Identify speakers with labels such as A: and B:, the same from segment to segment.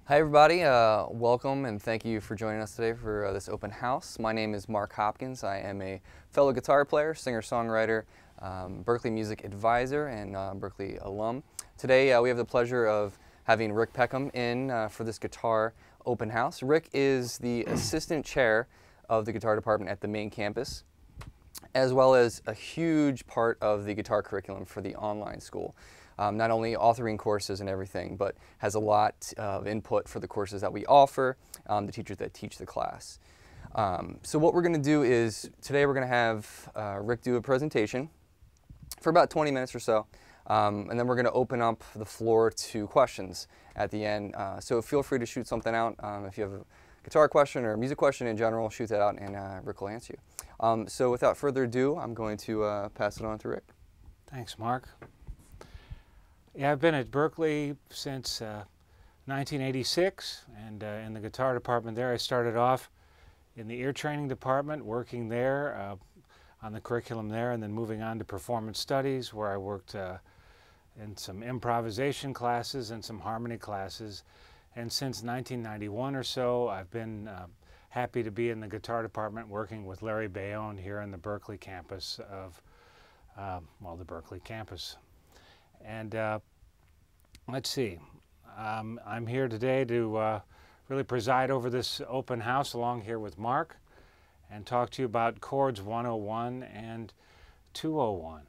A: Hi everybody, welcome and thank you for joining us today for this open house. My name is Mark Hopkins. I am a fellow guitar player, singer-songwriter, Berklee music advisor, and Berklee alum. Today we have the pleasure of having Rick Peckham in for this guitar open house. Rick is the assistant chair of the guitar department at the main campus, as well as a huge part of the guitar curriculum for the online school. Not only authoring courses and everything, but has a lot of input for the courses that we offer, the teachers that teach the class. So what we're going to do is, today we're going to have Rick do a presentation for about 20 minutes or so, and then we're going to open up the floor to questions at the end. So feel free to shoot something out. If you have a guitar question or a music question in general, shoot that out and Rick will answer you. So without further ado, I'm going to pass it on to Rick.
B: Thanks, Mark. Yeah, I've been at Berkeley since 1986, and in the guitar department there I started off in the ear training department, working there on the curriculum there, and then moving on to performance studies, where I worked in some improvisation classes and some harmony classes. And since 1991 or so, I've been happy to be in the guitar department working with Larry Bayonne here in the Berkeley campus of, well, the Berkeley campus. And let's see, I'm here today to really preside over this open house along here with Mark and talk to you about Chords 101 and 201.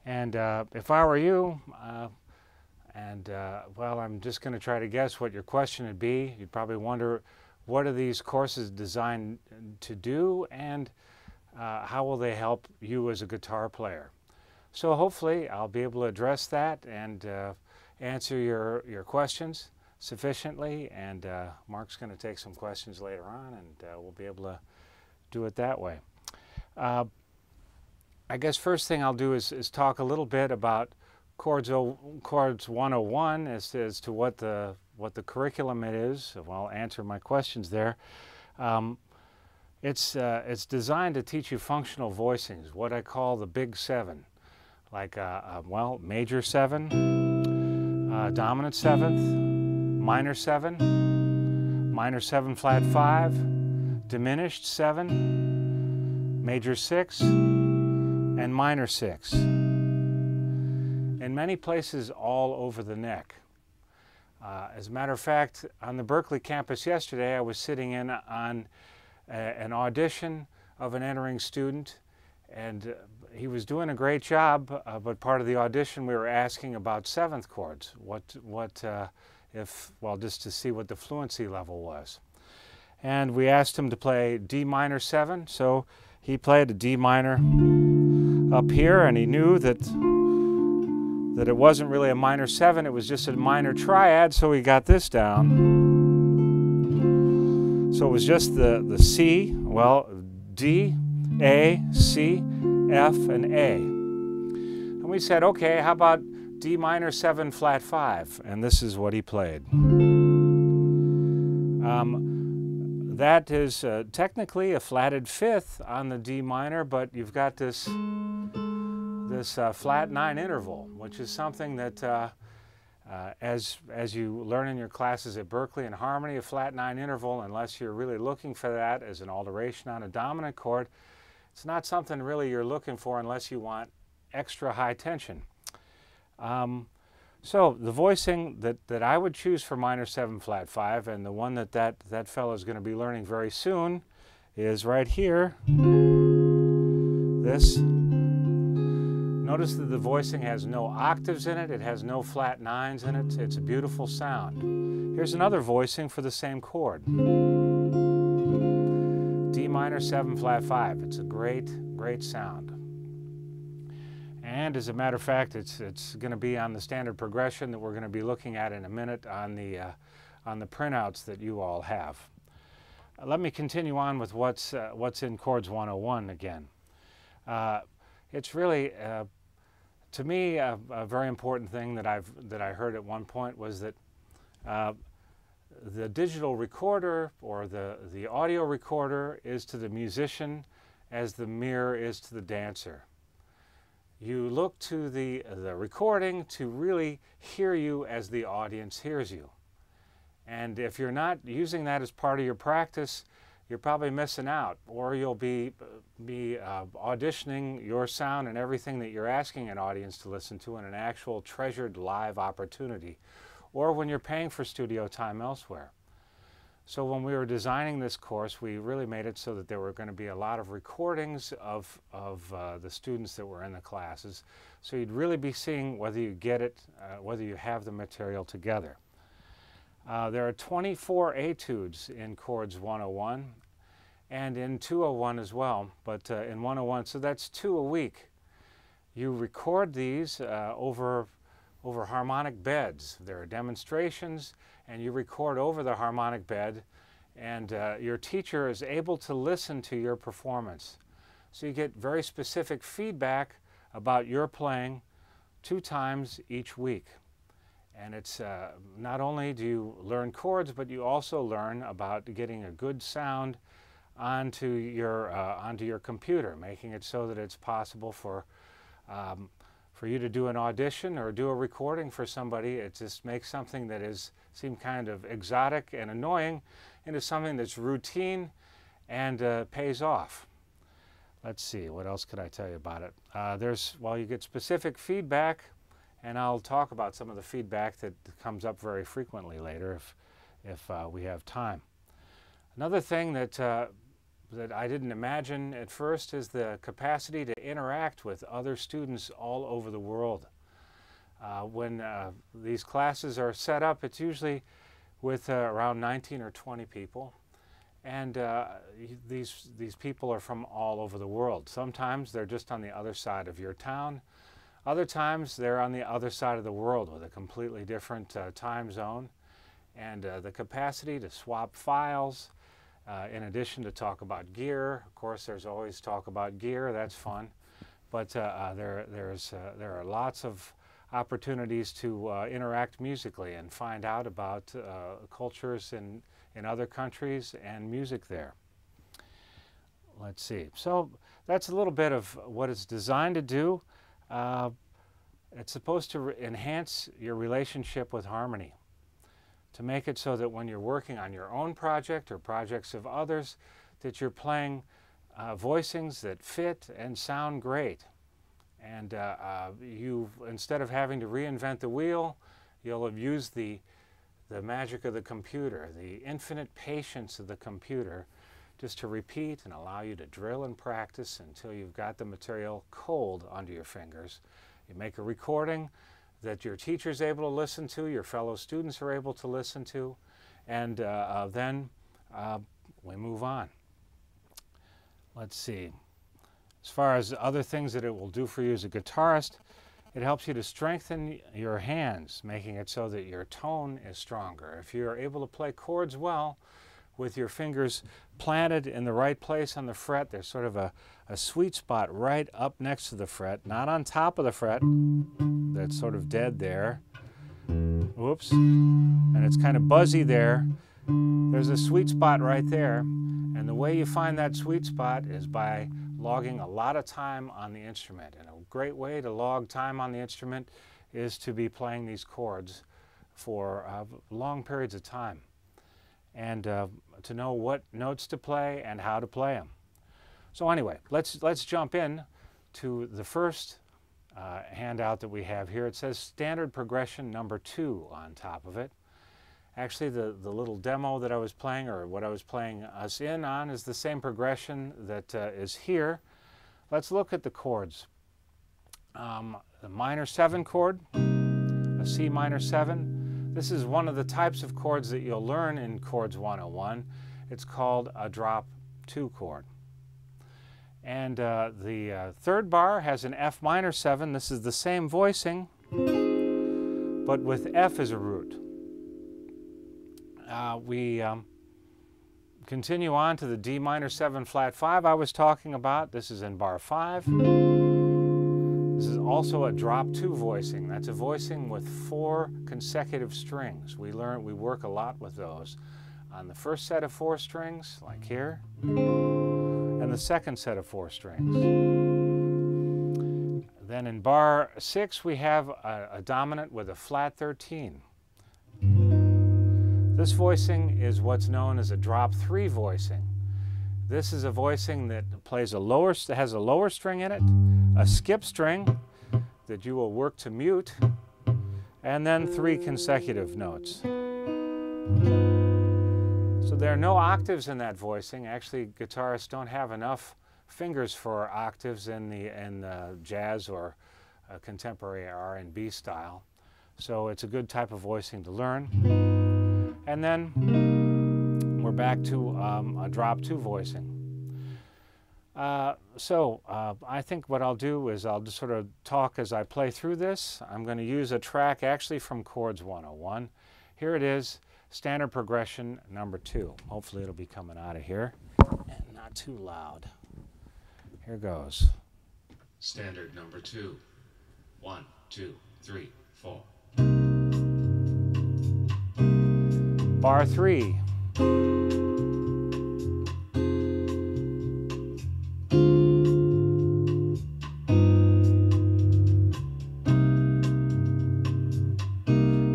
B: And if I were you, well, I'm just going to try to guess what your question would be. You'd probably wonder, what are these courses designed to do, and how will they help you as a guitar player? So hopefully I'll be able to address that and answer your questions sufficiently, and Mark's going to take some questions later on, and we'll be able to do it that way. I guess first thing I'll do is talk a little bit about Chords 101 as to what the curriculum it is. Well, I'll answer my questions there. It's designed to teach you functional voicings, what I call the big seven. Like, well, major 7, dominant 7th, minor 7, minor 7 flat 5, diminished 7, major 6, and minor 6. In many places all over the neck. As a matter of fact, on the Berkeley campus yesterday, I was sitting in on an audition of an entering student, and he was doing a great job, but part of the audition we were asking about 7th chords. Well, just to see what the fluency level was. And we asked him to play D minor 7, so he played a D minor up here, and he knew that it wasn't really a minor 7, it was just a minor triad, so he got this down. So it was just the C, well, D, A, C, F, and A. And we said, okay, how about D minor 7 flat 5? And this is what he played. That is technically a flatted 5th on the D minor, but you've got this flat 9 interval, which is something that as you learn in your classes at Berkeley and Harmony, a flat 9 interval, unless you're really looking for that as an alteration on a dominant chord, it's not something really you're looking for unless you want extra high tension. So the voicing that I would choose for minor 7 flat 5, and the one that fellow is going to be learning very soon, is right here. This. Notice that the voicing has no octaves in it, it has no flat 9s in it, it's a beautiful sound. Here's another voicing for the same chord. minor 7 flat 5. It's a great, great sound. And as a matter of fact, it's going to be on the standard progression that we're going to be looking at in a minute on the printouts that you all have. Let me continue on with what's in Chords 101 again. It's really, to me, a very important thing that I heard at one point was that the digital recorder or the audio recorder is to the musician as the mirror is to the dancer. You look to the recording to really hear you as the audience hears you. And if you're not using that as part of your practice, you're probably missing out, or you'll be auditioning your sound and everything that you're asking an audience to listen to in an actual treasured live opportunity, or when you're paying for studio time elsewhere. So when we were designing this course, we really made it so that there were going to be a lot of recordings of the students that were in the classes. So you'd really be seeing whether you get it, whether you have the material together. There are 24 etudes in Chords 101 and in 201 as well, but in 101, so that's 2 a week. You record these over harmonic beds. There are demonstrations, and you record over the harmonic bed, and your teacher is able to listen to your performance. So you get very specific feedback about your playing 2 times each week. And it's not only do you learn chords, but you also learn about getting a good sound onto your computer, making it so that it's possible for you to do an audition or do a recording for somebody. It just makes something that seem kind of exotic and annoying into something that's routine and pays off. Let's see, what else could I tell you about it? You get specific feedback, and I'll talk about some of the feedback that comes up very frequently later if we have time. Another thing that I didn't imagine at first is the capacity to interact with other students all over the world. When these classes are set up, it's usually with around 19 or 20 people. And these people are from all over the world. Sometimes they're just on the other side of your town. Other times they're on the other side of the world with a completely different time zone. And the capacity to swap files, in addition to talk about gear. Of course, there's always talk about gear. That's fun. But there are lots of opportunities to interact musically and find out about cultures in other countries and music there. Let's see. So that's a little bit of what it's designed to do. It's supposed to enhance your relationship with harmony, to make it so that when you're working on your own project or projects of others, that you're playing voicings that fit and sound great. And instead of having to reinvent the wheel, you'll have used the magic of the computer, the infinite patience of the computer, just to repeat and allow you to drill and practice until you've got the material cold under your fingers. You make a recording that your teacher's able to listen to, your fellow students are able to listen to, and then we move on. Let's see. As far as other things that it will do for you as a guitarist, it helps you to strengthen your hands, making it so that your tone is stronger. If you're able to play chords well with your fingers planted in the right place on the fret, there's sort of a sweet spot right up next to the fret, not on top of the fret, that's sort of dead there. Oops. And it's kind of buzzy there. There's a sweet spot right there. And the way you find that sweet spot is by logging a lot of time on the instrument. And a great way to log time on the instrument is to be playing these chords for long periods of time, and to know what notes to play and how to play them. So anyway, let's jump in to the first handout that we have here. It says standard progression number 2 on top of it. Actually, the little demo that I was playing, or what I was playing us in on, is the same progression that is here. Let's look at the chords. The minor 7 chord, a C minor 7. This is one of the types of chords that you'll learn in Chords 101. It's called a drop 2 chord. And the third bar has an F minor 7. This is the same voicing, but with F as a root. We continue on to the D minor 7 flat 5 I was talking about. This is in bar 5. This is also a drop 2 voicing. That's a voicing with 4 consecutive strings. We work a lot with those on the first set of 4 strings, like here, and the second set of 4 strings. Then in bar 6 we have a dominant with a flat 13. This voicing is what's known as a drop 3 voicing. This is a voicing that has a lower string in it, a skip string that you will work to mute, and then 3 consecutive notes. So there are no octaves in that voicing. Actually, guitarists don't have enough fingers for octaves in the jazz or contemporary R&B style. So it's a good type of voicing to learn. And then we're back to a drop 2 voicing. I think what I'll do is I'll just sort of talk as I play through this. I'm going to use a track actually from Chords 101. Here it is, standard progression number 2. Hopefully it'll be coming out of here and not too loud. Here goes.
C: Standard number 2. 1, 2, 3, 4.
B: Bar 3.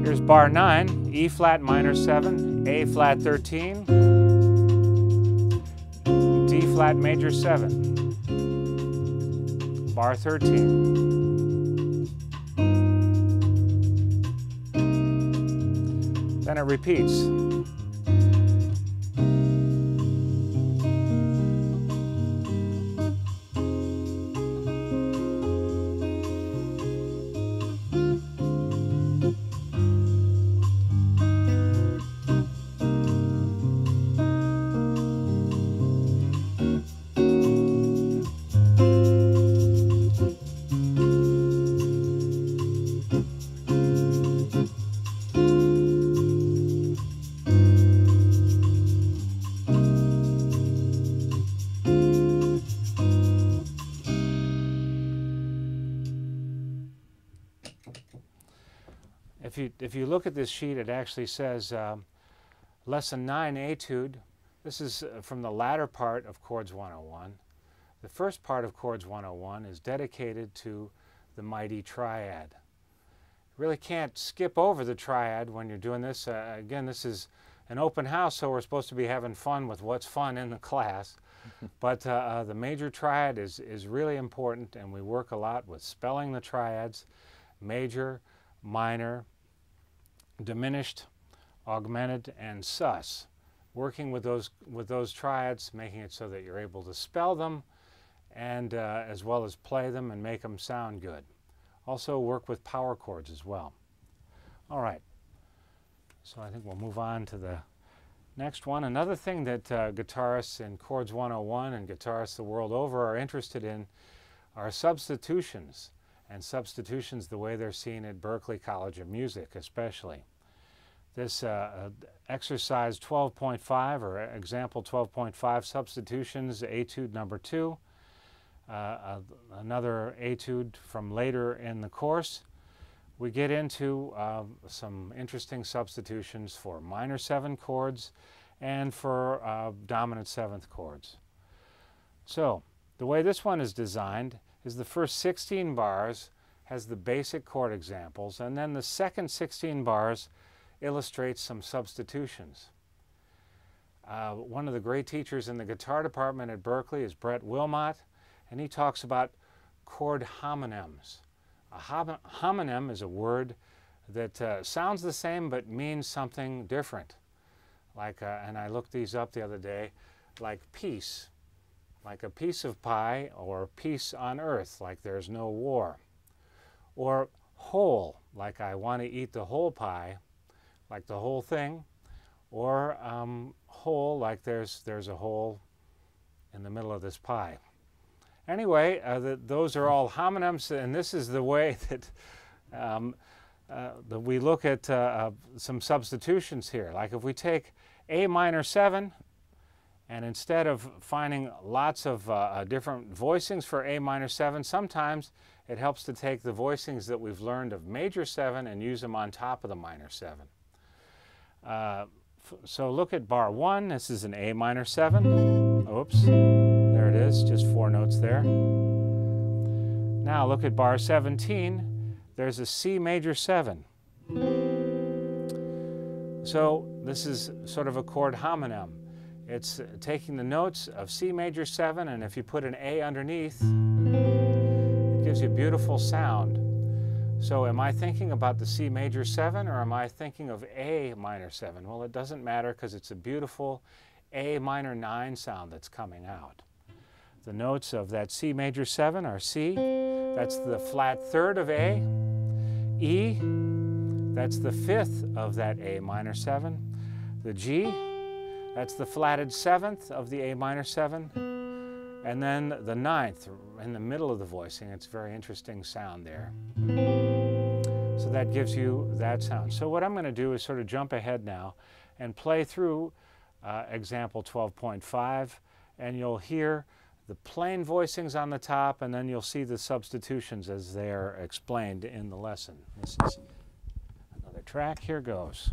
B: Here's bar 9, E flat minor 7, A flat 13, D flat major 7, bar 13. Then it repeats. If you look at this sheet, it actually says Lesson 9, Etude. This is from the latter part of Chords 101. The first part of Chords 101 is dedicated to the mighty triad. You really can't skip over the triad when you're doing this. Again, this is an open house, so we're supposed to be having fun with what's fun in the class. But the major triad is really important, and we work a lot with spelling the triads: major, minor, diminished, augmented, and sus. Working with those triads, making it so that you're able to spell them and as well as play them and make them sound good. Also work with power chords as well. All right, so I think we'll move on to the next one. Another thing that guitarists in Chords 101 and guitarists the world over are interested in are substitutions. And substitutions the way they're seen at Berklee College of Music especially. This exercise 12.5 or example 12.5, substitutions, etude number 2. Another etude from later in the course. We get into some interesting substitutions for minor 7 chords and for dominant 7th chords. So the way this one is designed is the first 16 bars has the basic chord examples, and then the second 16 bars illustrates some substitutions. One of the great teachers in the guitar department at Berkeley is Brett Wilmot, and he talks about chord homonyms. A homonym is a word that sounds the same but means something different. Like, and I looked these up the other day, like peace. Like a piece of pie, or peace on earth, like there's no war. Or whole, like I want to eat the whole pie, like the whole thing. Or whole, like there's a hole in the middle of this pie. Anyway, those are all homonyms, and this is the way that, that we look at some substitutions here. Like if we take A minor 7, and instead of finding lots of different voicings for A minor 7, sometimes it helps to take the voicings that we've learned of major 7 and use them on top of the minor 7. So look at bar 1. This is an A minor 7. Oops, there it is, just 4 notes there. Now look at bar 17. There's a C major 7. So this is sort of a chord homonym. It's taking the notes of C major 7, and if you put an A underneath, it gives you a beautiful sound. So am I thinking about the C major 7, or am I thinking of A minor 7? Well, it doesn't matter, because it's a beautiful A minor 9 sound that's coming out. The notes of that C major 7 are C, that's the flat third of A, E, that's the fifth of that A minor 7, the G, that's the flatted 7th of the A minor 7, and then the 9th in the middle of the voicing. It's a very interesting sound there. So that gives you that sound. So what I'm going to do is sort of jump ahead now and play through example 12.5, and you'll hear the plain voicings on the top, and then you'll see the substitutions as they are explained in the lesson. This is another track. Here goes.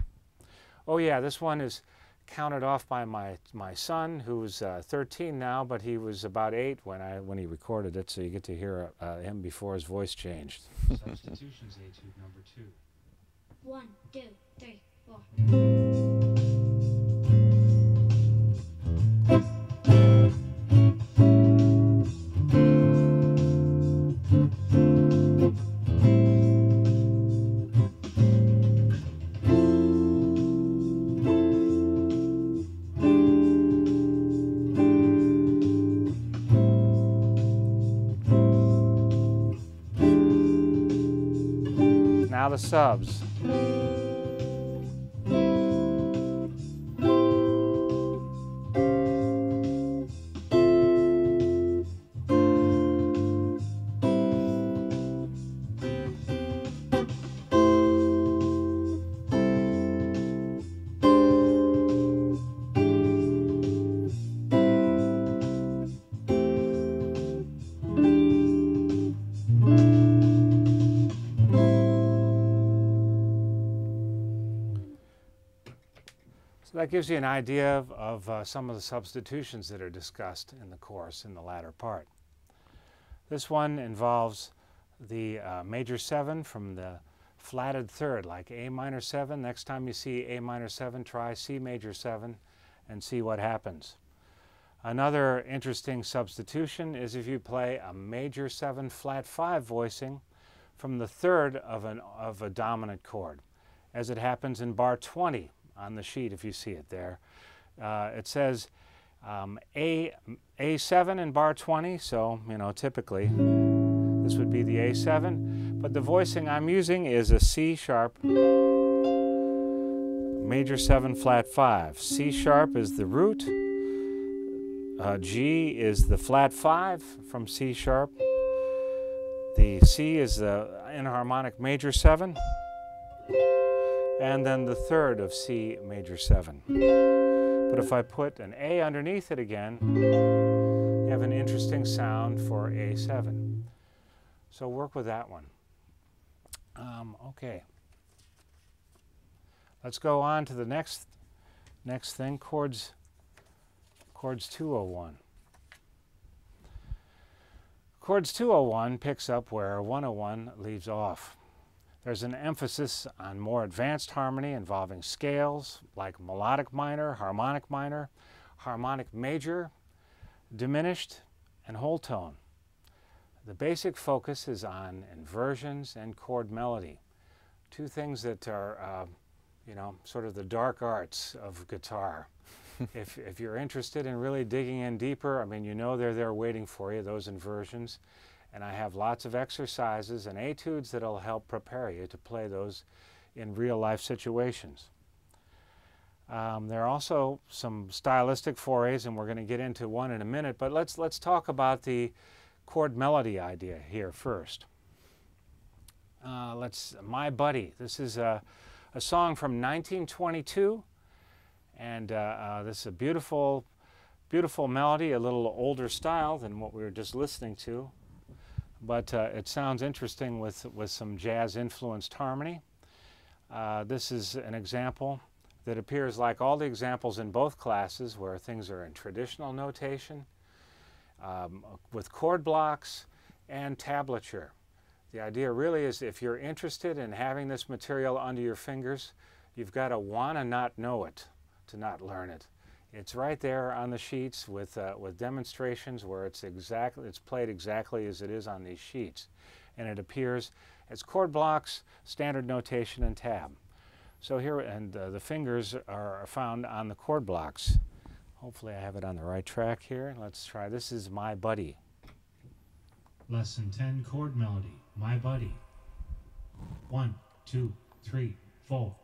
B: Oh yeah, this one is counted off by my son, who's 13 now, but he was about 8 when he recorded it, so you get to hear him before his voice changed.
C: Substitutions, Etude number 2.
D: 1, 2, 3, 4.
B: Now the subs. So that gives you an idea of some of the substitutions that are discussed in the course in the latter part. This one involves the major 7 from the flatted third, like A minor 7. Next time you see A minor 7, try C major 7 and see what happens. Another interesting substitution is if you play a major 7 flat 5 voicing from the third of a dominant chord, as it happens in bar 20 on the sheet if you see it there. It says A7 in bar 20, so typically this would be the A7, but the voicing I'm using is a C sharp major 7 flat 5. C sharp is the root, G is the flat 5 from C sharp, the C is the enharmonic major 7, and then the third of C major 7. But if I put an A underneath it again, you have an interesting sound for A7. So work with that one. Okay. Let's go on to the next thing, chords 201. Chords 201 picks up where 101 leaves off. There's an emphasis on more advanced harmony involving scales like melodic minor, harmonic major, diminished, and whole tone. The basic focus is on inversions and chord melody, two things that are, sort of the dark arts of guitar. If you're interested in really digging in deeper, they're there waiting for you, those inversions. And I have lots of exercises and etudes that'll help prepare you to play those in real-life situations. There are also some stylistic forays, and we're going to get into one in a minute, but let's talk about the chord melody idea here first. My Buddy. This is a song from 1922, and this is a beautiful, beautiful melody, a little older style than what we were just listening to, but it sounds interesting with some jazz-influenced harmony. This is an example that appears like all the examples in both classes where things are in traditional notation, with chord blocks and tablature. The idea really is if you're interested in having this material under your fingers, you've got to want to not know it to not learn it. It's right there on the sheets with demonstrations where it's played exactly as it is on these sheets. And it appears as chord blocks, standard notation, and tab. So here, and the fingers are found on the chord blocks. Hopefully I have it on the right track here. Let's try. This is My Buddy.
C: Lesson 10, Chord Melody, My Buddy. 1, 2, 3, 4.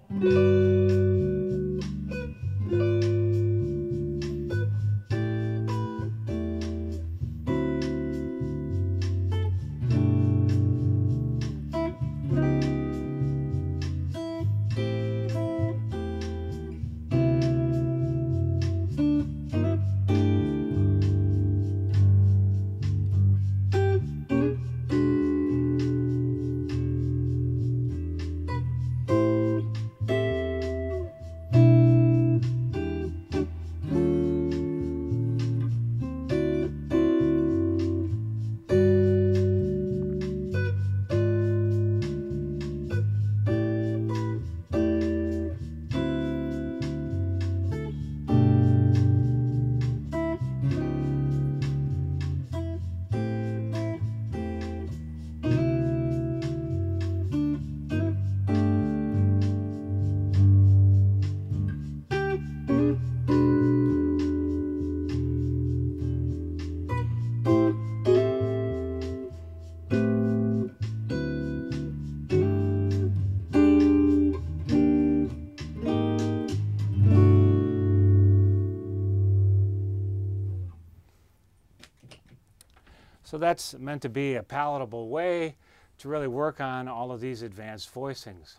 B: So that's meant to be a palatable way to really work on all of these advanced voicings.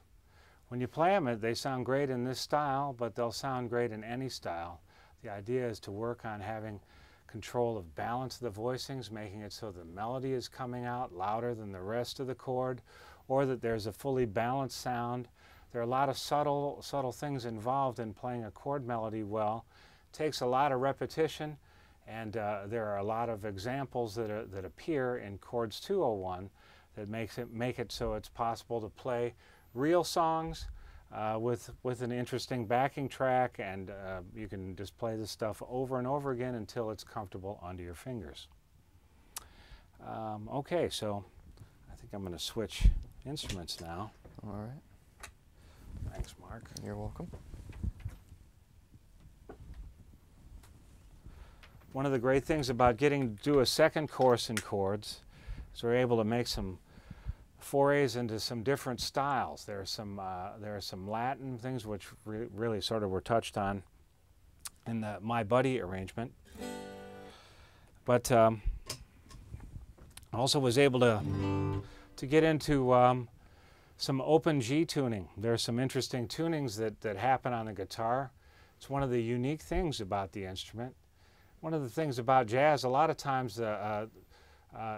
B: When you play them, they sound great in this style, but they'll sound great in any style. The idea is to work on having control of balance of the voicings, making it so the melody is coming out louder than the rest of the chord, or that there's a fully balanced sound. There are a lot of subtle things involved in playing a chord melody well. It takes a lot of repetition, and there are a lot of examples that appear in Chords 201 that make it so it's possible to play real songs with an interesting backing track, and you can just play this stuff over and over again until it's comfortable under your fingers. Okay, so I think I'm going to switch instruments now.
A: All right.
B: Thanks, Mark.
A: You're welcome.
B: One of the great things about getting to do a second course in chords is we're able to make some forays into some different styles. There are some Latin things which really sort of were touched on in the My Buddy arrangement. But also was able to get into some open G tuning. There are some interesting tunings that happen on the guitar. It's one of the unique things about the instrument. One of the things about jazz, a lot of times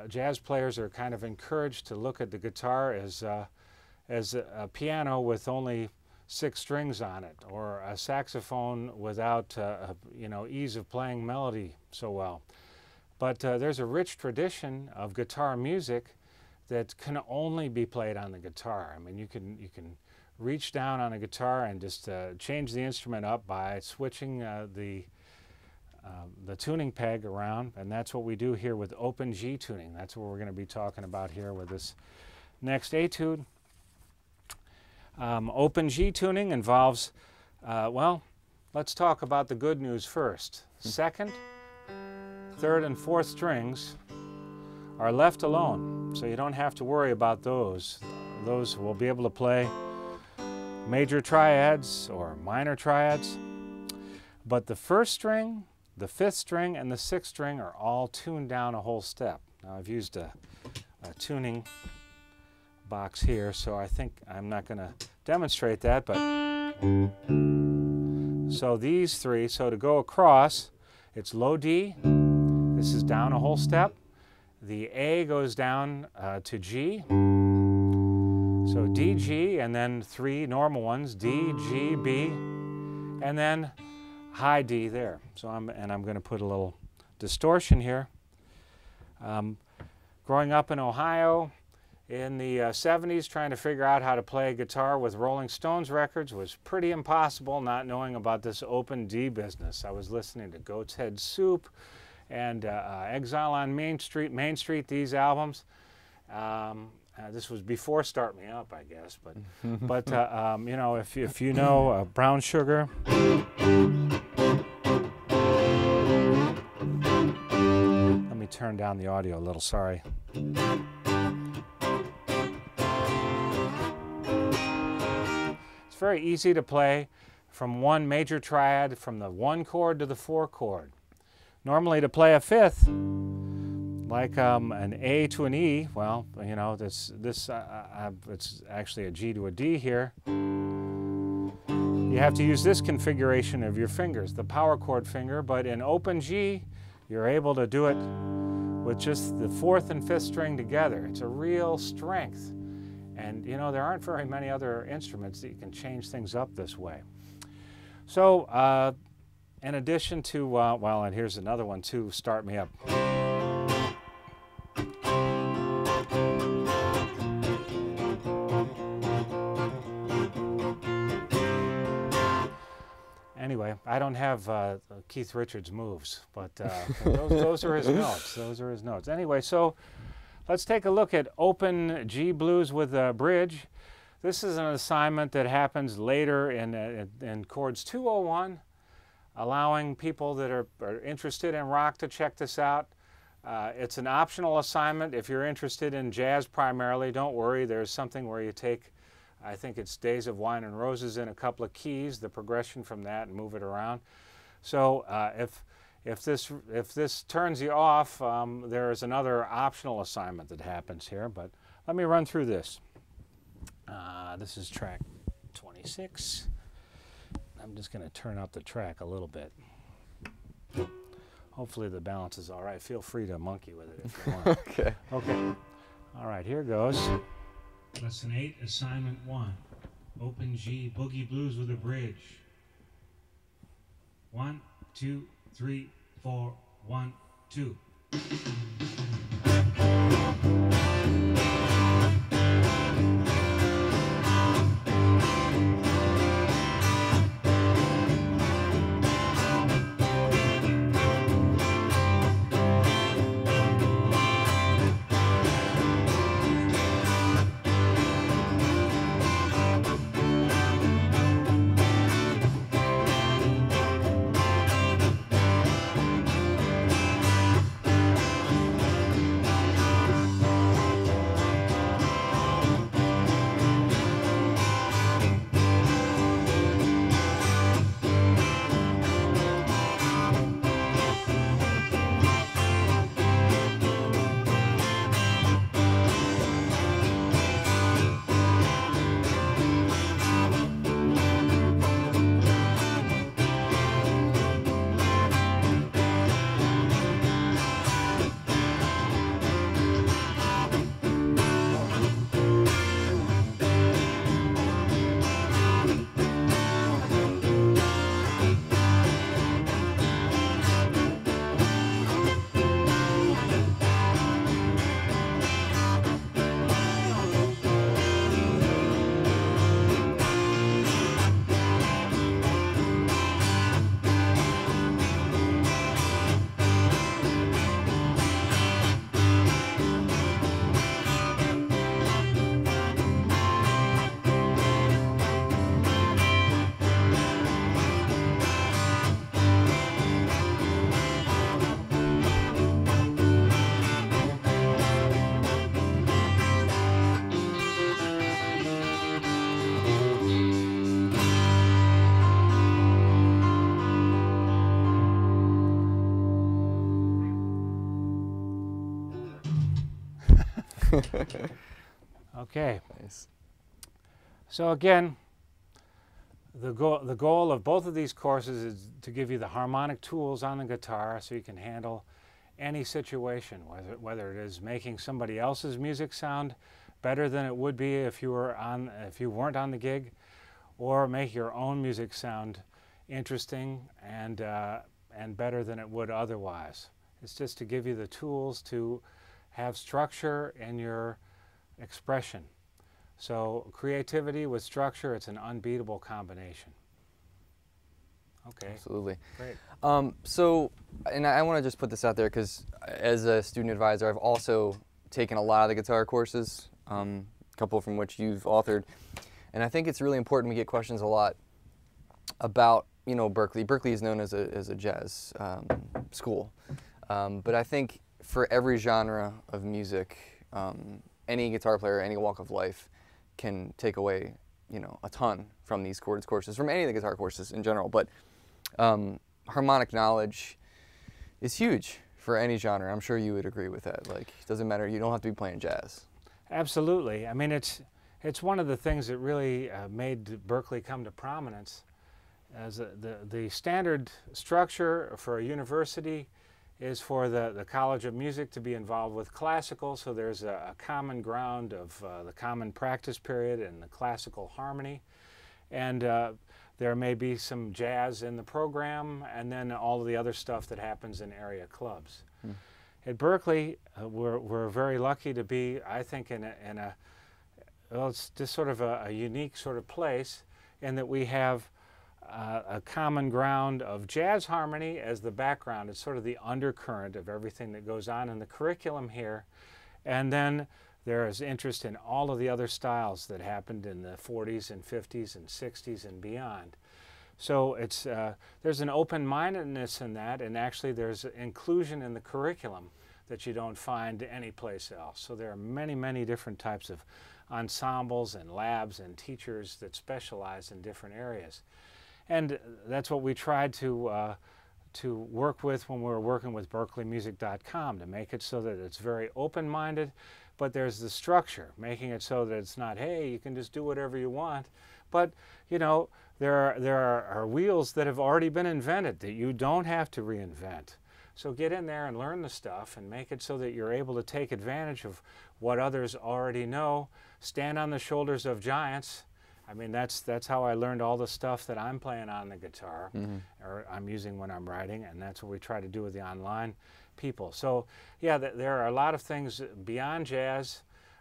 B: jazz players are kind of encouraged to look at the guitar as a piano with only 6 strings on it, or a saxophone without ease of playing melody so well. But there's a rich tradition of guitar music that can only be played on the guitar. I mean, you can reach down on a guitar and just change the instrument up by switching the tuning peg around, and that's what we do here with open G tuning. That's what we're going to be talking about here with this next etude. Open G tuning involves, well, let's talk about the good news first. Second, third, and fourth strings are left alone, so you don't have to worry about those. Those will be able to play major triads or minor triads. But the first string, the fifth string, and the sixth string are all tuned down a whole step. Now I've used a tuning box here, so I think I'm not going to demonstrate that, but so these three, so to go across, it's low D, this is down a whole step, the A goes down to G, so D, G, and then three normal ones, D, G, B, and then high D there. So I'm going to put a little distortion here. Growing up in Ohio in the 70s, trying to figure out how to play guitar with Rolling Stones records was pretty impossible, not knowing about this open D business. I was listening to Goat's Head Soup and Exile on Main Street, these albums. This was before Start Me Up, I guess, but you know, if you know Brown Sugar. Let me turn down the audio a little, sorry. It's very easy to play from one major triad, from the 1 chord to the 4 chord. Normally to play a fifth, like an A to an E, well, you know, it's actually a G to a D here. You have to use this configuration of your fingers, the power chord finger, but in open G, you're able to do it with just the 4th and 5th string together. It's a real strength. And, you know, there aren't very many other instruments that you can change things up this way. So, in addition to, well, and here's another one too, Start Me Up. Anyway, I don't have Keith Richards' moves, but those are his notes. Those are his notes. Anyway, so let's take a look at open G blues with a bridge. This is an assignment that happens later in chords 201, allowing people that are interested in rock to check this out. It's an optional assignment. If you're interested in jazz primarily, don't worry. There's something where you take, I think it's Days of Wine and Roses in a couple of keys, the progression from that, and move it around. So if this turns you off, there is another optional assignment that happens here. But let me run through this. This is track 26. I'm just going to turn up the track a little bit. Hopefully the balance is all right. Feel free to monkey with it if you want.
A: Okay.
B: Okay. All right, here goes.
C: Lesson 8, Assignment 1. Open G, Boogie Blues with a bridge. 1, 2, 3, 4, 1, 2.
B: Okay.
A: Nice.
B: So again, the goal of both of these courses is to give you the harmonic tools on the guitar so you can handle any situation, whether it is making somebody else's music sound better than it would be if you weren't on the gig, or make your own music sound interesting and better than it would otherwise. It's just to give you the tools to have structure in your expression. So creativity with structure, it's an unbeatable combination. Okay.
A: Absolutely.
B: Great.
A: So, and I want to just put this out there because as a student advisor, I've also taken a lot of the guitar courses, a couple from which you've authored, and I think it's really important. We get questions a lot about, you know, Berklee. Berklee is known as a jazz school, but I think for every genre of music, any guitar player, any walk of life, can take away, you know, a ton from these chords courses, from any of the guitar courses in general. But harmonic knowledge is huge for any genre. I'm sure you would agree with that. Like, it doesn't matter. You don't have to be playing jazz.
B: Absolutely. I mean, it's one of the things that really made Berklee come to prominence. As the standard structure for a university is for the College of Music to be involved with classical, so there's a common ground of the common practice period and the classical harmony. And there may be some jazz in the program, and then all of the other stuff that happens in area clubs. At Berklee, we're very lucky to be, I think, in a well, it's just sort of a unique sort of place in that we have a common ground of jazz harmony as the background. It's sort of the undercurrent of everything that goes on in the curriculum here. And then there is interest in all of the other styles that happened in the 40s and 50s and 60s and beyond. So it's, there's an open-mindedness in that, and actually there's inclusion in the curriculum that you don't find anyplace else. So there are many, many different types of ensembles and labs and teachers that specialize in different areas. And that's what we tried to work with when we were working with BerkleeMusic.com, to make it so that it's very open-minded, but there's the structure, making it so that it's not, hey, you can just do whatever you want, but, you know, there are wheels that have already been invented that you don't have to reinvent. So get in there and learn the stuff and make it so that you're able to take advantage of what others already know, stand on the shoulders of giants. I mean, that's how I learned all the stuff that I'm playing on the guitar, or I'm using when I'm writing, and that's what we try to do with the online people. So, yeah, there are a lot of things beyond jazz.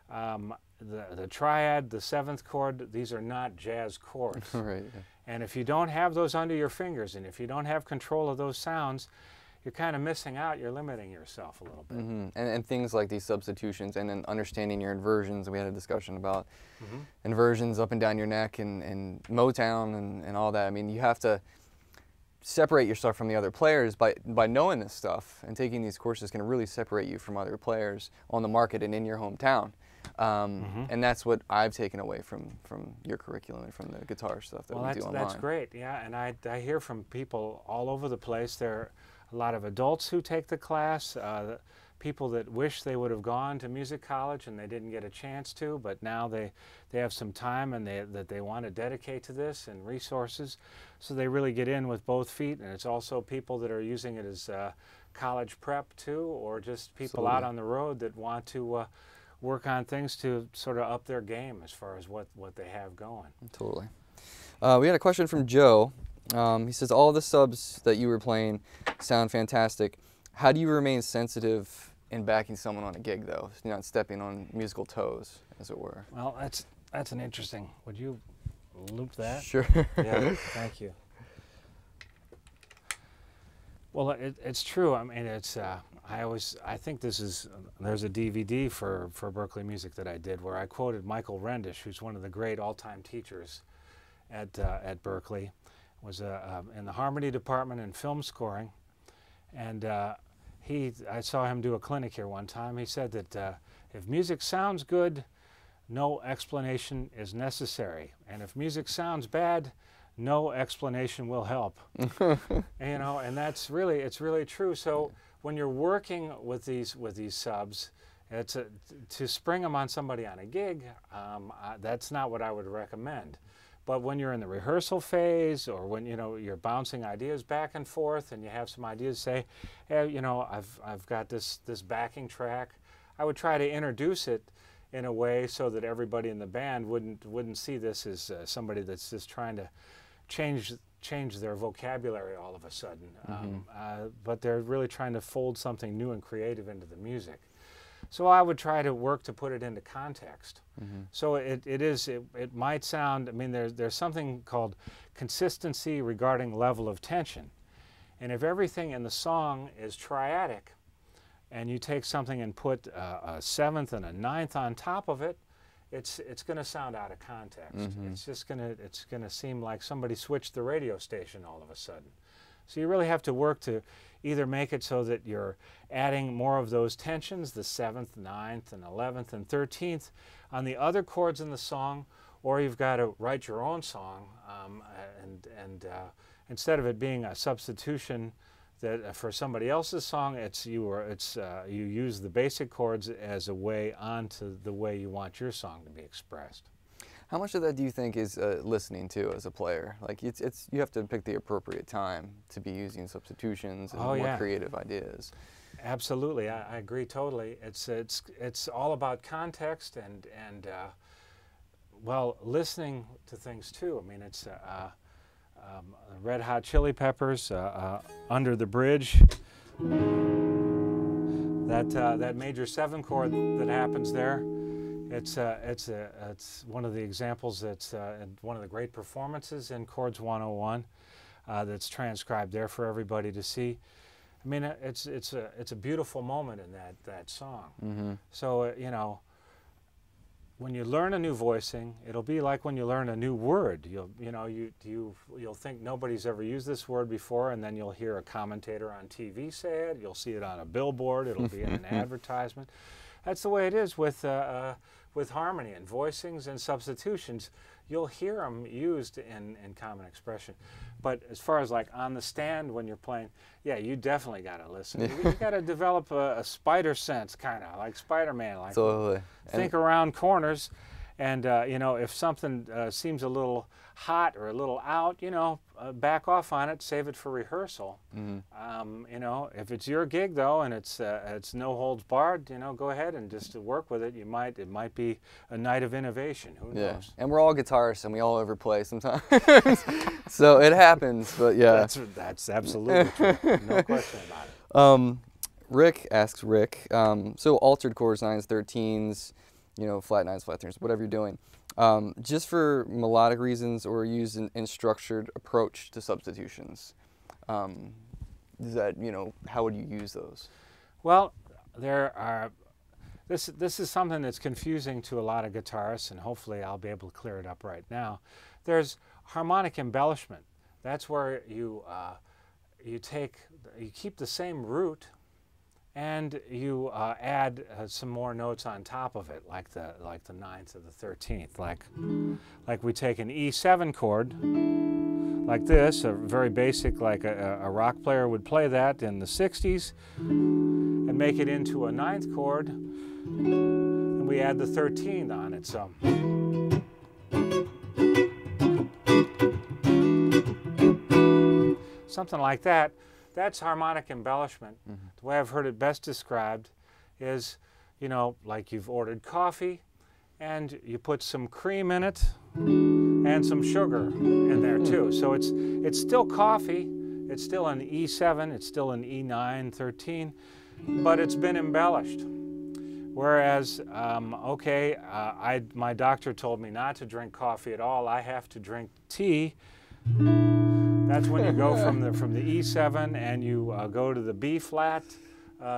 B: The triad, the seventh chord, these are not jazz chords.
A: Right.
B: And if you don't have those under your fingers, and if you don't have control of those sounds, you're kind of missing out. You're limiting yourself a little bit.
A: And things like these substitutions, and then understanding your inversions. We had a discussion about inversions up and down your neck, and Motown and all that. I mean, you have to separate yourself from the other players by knowing this stuff, and taking these courses can really separate you from other players on the market and in your hometown. And that's what I've taken away from your curriculum and from the guitar stuff that we do online.
B: That's great, yeah. And I hear from people all over the place. There are a lot of adults who take the class, people that wish they would have gone to music college and they didn't get a chance to, but now they have some time and that they want to dedicate to this, and resources, so they really get in with both feet. And it's also people that are using it as college prep too, or just people out on the road that want to work on things to sort of up their game as far as what they have going.
A: Totally. We had a question from Joe. He says, all the subs that you were playing sound fantastic. How do you remain sensitive in backing someone on a gig, though? You're not stepping on musical toes, as it were.
B: Well, that's an interesting. Would you loop that?
A: Sure.
B: Yeah, thank you. Well, it's true. I mean, it's. I think this is. There's a DVD for Berklee Music that I did where I quoted Michael Rendish, who's one of the great all-time teachers at Berklee. Was in the harmony department and film scoring, and I saw him do a clinic here one time. He said that if music sounds good, no explanation is necessary, and if music sounds bad, no explanation will help. You know, and it's really true. So when you're working with these subs, To spring them on somebody on a gig, that's not what I would recommend. But when you're in the rehearsal phase, or when you're bouncing ideas back and forth, and you have some ideas, say, hey, I've got this backing track, I would try to introduce it in a way so that everybody in the band wouldn't see this as somebody that's just trying to change their vocabulary all of a sudden. But they're really trying to fold something new and creative into the music. So I would try to work to put it into context. So it might sound, I mean, there's something called consistency regarding level of tension. And if everything in the song is triadic, and you take something and put a seventh and a ninth on top of it, it's going to sound out of context. It's going to seem like somebody switched the radio station all of a sudden. So you really have to work to either make it so that you're adding more of those tensions, the 7th, 9th, and 11th, and 13th, on the other chords in the song, or you've got to write your own song, and instead of it being a substitution that for somebody else's song, you use the basic chords as a way onto the way you want your song to be expressed.
A: How much of that do you think is listening to as a player? Like you have to pick the appropriate time to be using substitutions and more creative ideas.
B: Absolutely, I agree totally. It's all about context and well, listening to things too. I mean, it's Red Hot Chili Peppers, Under the Bridge. That major 7 chord that happens there. It's one of the examples that's one of the great performances in Chords 101 that's transcribed there for everybody to see. I mean, it's a beautiful moment in that song. So when you learn a new voicing, it'll be like when you learn a new word. You'll think nobody's ever used this word before, and then you'll hear a commentator on TV say it. You'll see it on a billboard. It'll be in an advertisement. That's the way it is with harmony and voicings and substitutions. You'll hear them used in common expression. But as far as like on the stand when you're playing, yeah, you definitely got to listen. You got to develop a spider sense, kind of like Spider-Man. Like
A: totally.
B: Think around corners, and if something seems a little hot or a little out, back off on it, save it for rehearsal. If it's your gig though, and it's no holds barred, go ahead and just work with it. It might be a night of innovation. Who knows? And
A: we're all guitarists, and we all overplay sometimes, so it happens. But yeah,
B: that's absolutely true. No question about it.
A: Rick asks Rick. So altered chords, 9s, 13s, flat 9s, flat 13s, whatever you're doing. Just for melodic reasons, or use an structured approach to substitutions. Is that, how would you use those?
B: Well, this is something that's confusing to a lot of guitarists, and hopefully I'll be able to clear it up right now. There's harmonic embellishment. That's where you keep the same root, and you add some more notes on top of it, like the 9th or the 13th. Like we take an E7 chord, like this, a very basic, like a rock player would play that in the 60s, and make it into a 9th chord, and we add the 13th on it. So. Something like that. That's harmonic embellishment. The way I've heard it best described is, like you've ordered coffee and you put some cream in it and some sugar in there too. So it's still coffee, it's still an E7, it's still an E9, 13, but it's been embellished. Whereas, my doctor told me not to drink coffee at all. I have to drink tea. That's when you go from the E7 and you go to the B flat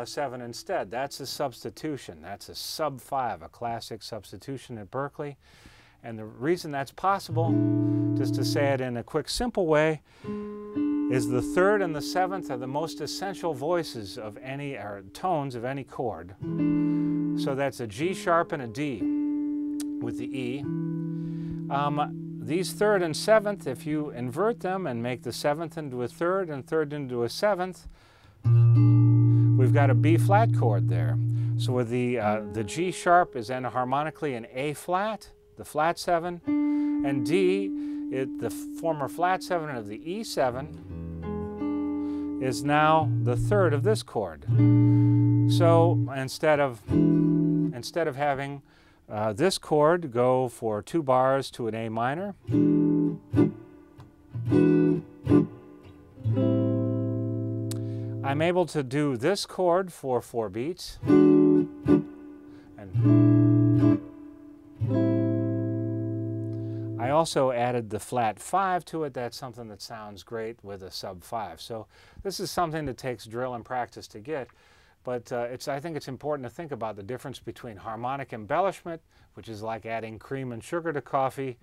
B: 7 instead. That's a substitution. That's a sub 5, a classic substitution at Berkeley. And the reason that's possible, just to say it in a quick, simple way, is the 3rd and the 7th are the most essential voices of any, or tones of any chord. So that's a G sharp and a D with the E. These 3rd and 7th, if you invert them and make the 7th into a 3rd and 3rd into a 7th, we've got a B flat chord there. So with the G sharp is then harmonically an A flat, the flat 7, and D, the former flat 7 of the E7 is now the third of this chord. So instead of having this chord go for 2 bars to an A minor, I'm able to do this chord for 4 beats, and I also added the flat 5 to it. That's something that sounds great with a sub 5. So this is something that takes drill and practice to get, but I think it's important to think about the difference between harmonic embellishment, which is like adding cream and sugar to coffee,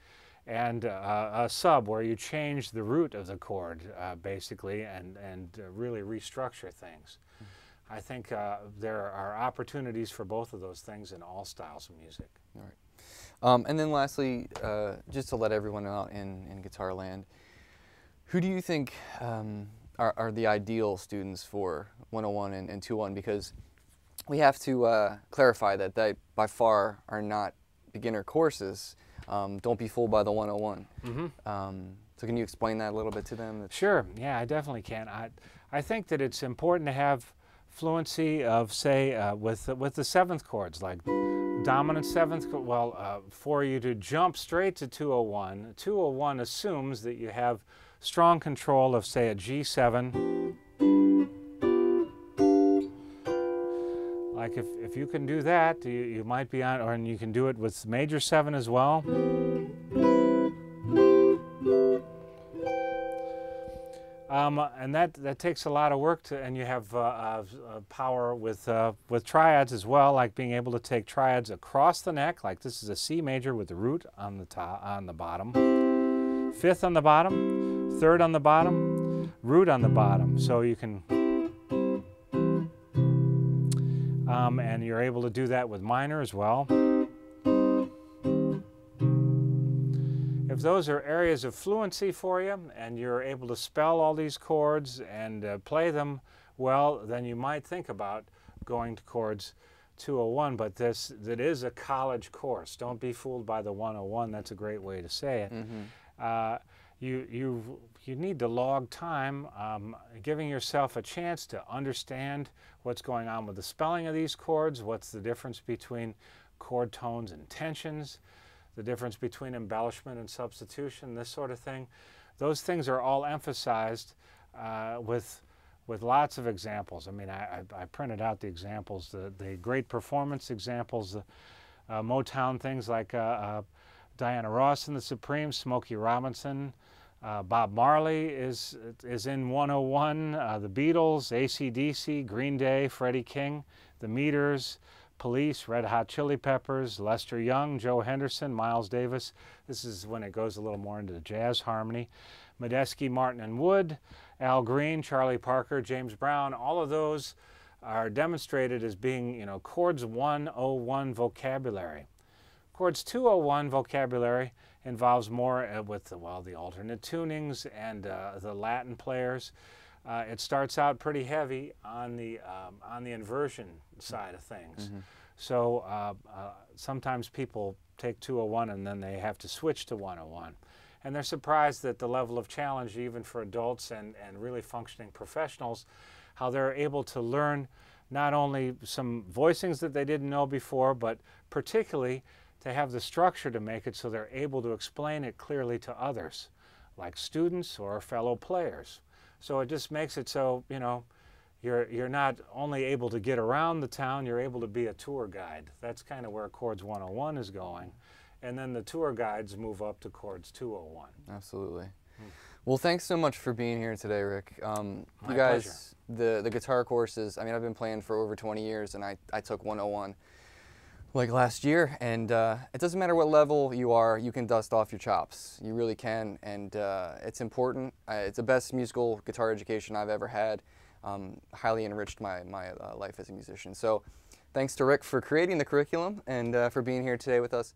B: and a sub, where you change the root of the chord, basically, and really restructure things. I think there are opportunities for both of those things in all styles of music.
A: All right. And then lastly, just to let everyone know out in guitar land, who do you think are the ideal students for 101 and 201? Because we have to clarify that they by far are not beginner courses. Don't be fooled by the 101. So can you explain that a little bit to them?
B: Sure, yeah, I definitely can. I think that it's important to have fluency of, say, with the 7th chords, like dominant 7th, well, for you to jump straight to 201, 201 assumes that you have strong control of, say, a G7. Like if you can do that, you might be on, and you can do it with major 7 as well. And that takes a lot of work and you have power with triads as well, like being able to take triads across the neck, like this is a C major with the root on the top, on the bottom, 5th on the bottom, 3rd on the bottom, root on the bottom. So you can, and you're able to do that with minor as well. If those are areas of fluency for you and you're able to spell all these chords and play them well, then you might think about going to chords 201, but that is a college course. Don't be fooled by the 101. That's a great way to say it. You need to log time, giving yourself a chance to understand what's going on with the spelling of these chords, what's the difference between chord tones and tensions, the difference between embellishment and substitution, this sort of thing. Those things are all emphasized with lots of examples. I mean, I printed out the examples, the great performance examples, Motown things like Diana Ross and the Supremes, Smokey Robinson, Bob Marley is in 101, the Beatles, AC/DC, Green Day, Freddie King, the Meters, Police, Red Hot Chili Peppers, Lester Young, Joe Henderson, Miles Davis. This is when it goes a little more into the jazz harmony. Medeski, Martin and Wood, Al Green, Charlie Parker, James Brown. All of those are demonstrated as being, you know, chords 101 vocabulary. Chords 201 vocabulary involves more with the alternate tunings and the Latin players. It starts out pretty heavy on the inversion side of things. So sometimes people take 201 and then they have to switch to 101. And they're surprised at the level of challenge, even for adults and really functioning professionals, how they're able to learn not only some voicings that they didn't know before, but particularly to have the structure to make it so they're able to explain it clearly to others, like students or fellow players. So it just makes it so, you know, you're not only able to get around the town, you're able to be a tour guide. That's kind of where Chords 101 is going. And then the tour guides move up to Chords 201.
A: Absolutely. Well, thanks so much for being here today, Rick.
B: My
A: you guys, the guitar courses, I mean, I've been playing for over 20 years, and I took 101 like last year, and it doesn't matter what level you are, you can dust off your chops. You really can, and it's important. It's the best musical guitar education I've ever had. Highly enriched my life as a musician. So thanks to Rick for creating the curriculum and for being here today with us.